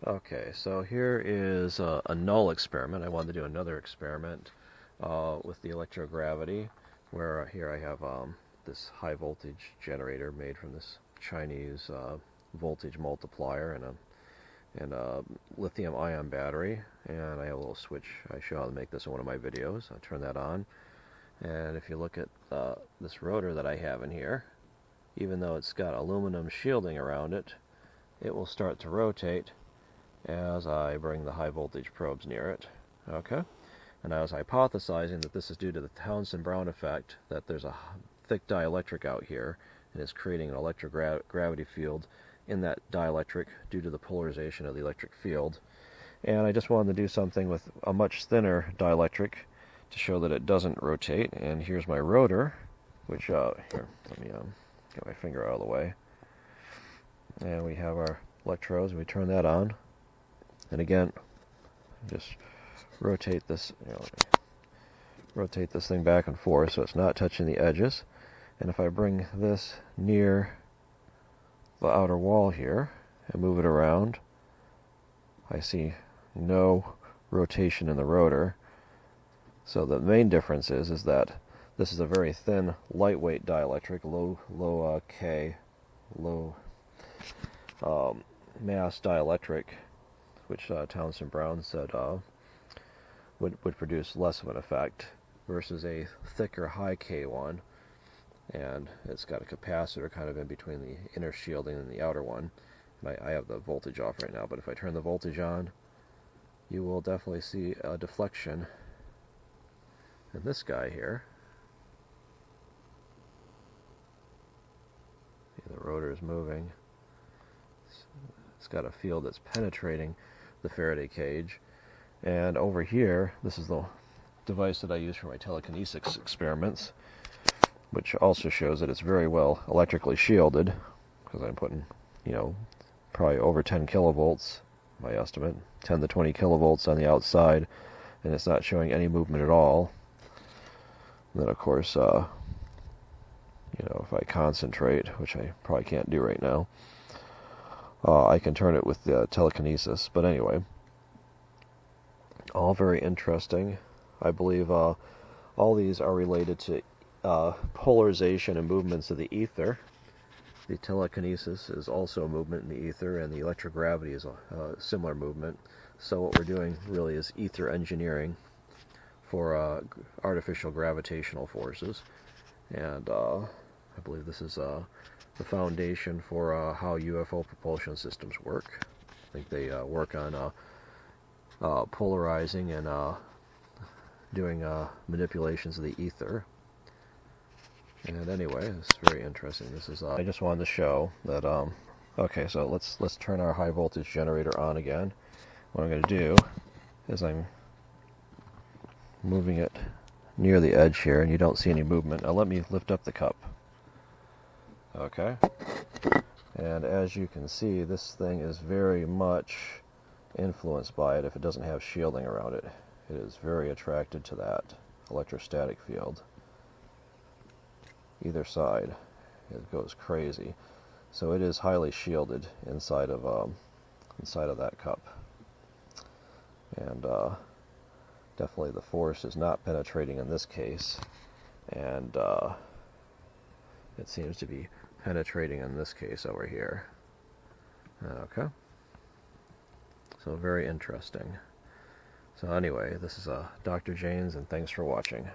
Okay, so here is a null experiment. I wanted to do another experiment with the electrogravity, where here I have this high voltage generator made from this Chinese voltage multiplier and a lithium ion battery, and I have a little switch. I show how to make this in one of my videos. I'll turn that on, and if you look at this rotor that I have in here, even though it's got aluminum shielding around it, it will start to rotate as I bring the high voltage probes near it. Okay? And I was hypothesizing that this is due to the Townsend Brown effect, that there's a thick dielectric out here, and it's creating an electrogravity field in that dielectric due to the polarization of the electric field. And I just wanted to do something with a much thinner dielectric to show that it doesn't rotate. And here's my rotor, which, here, let me get my finger out of the way. And we have our electrodes, and we turn that on. And again, just rotate this, rotate this thing back and forth so it's not touching the edges. And if I bring this near the outer wall here and move it around, I see no rotation in the rotor. So the main difference is that this is a very thin, lightweight dielectric, low K, low mass dielectric, which Townsend Brown said would produce less of an effect, versus a thicker high K one, and it's got a capacitor kind of in between the inner shielding and the outer one. And I have the voltage off right now, but if I turn the voltage on, you will definitely see a deflection in this guy here. See, the rotor is moving. It's got a field that's penetrating the Faraday cage. And over here, this is the device that I use for my telekinesis experiments, which also shows that it's very well electrically shielded, because I'm putting, probably over 10 kilovolts, my estimate, 10 to 20 kilovolts on the outside, and it's not showing any movement at all. And then, of course, if I concentrate, which I probably can't do right now, I can turn it with the telekinesis. But anyway, all very interesting. I believe all these are related to polarization and movements of the ether. The telekinesis is also a movement in the ether, and the electrogravity is a similar movement. So what we're doing really is ether engineering for artificial gravitational forces. And I believe this is the foundation for how UFO propulsion systems work. I think they work on polarizing and doing manipulations of the ether. And anyway, it's very interesting. This is I just wanted to show that okay, so let's turn our high voltage generator on again. What I'm going to do is I'm moving it near the edge here, and you don't see any movement. Now let me lift up the cup. Okay, and as you can see, this thing is very much influenced by it if it doesn't have shielding around it. It is very attracted to that electrostatic field. Either side, it goes crazy. So it is highly shielded inside of that cup, and definitely the force is not penetrating in this case, and it seems to be penetrating in this case over here. Okay, so very interesting. So anyway, this is Dr. Janes, and thanks for watching.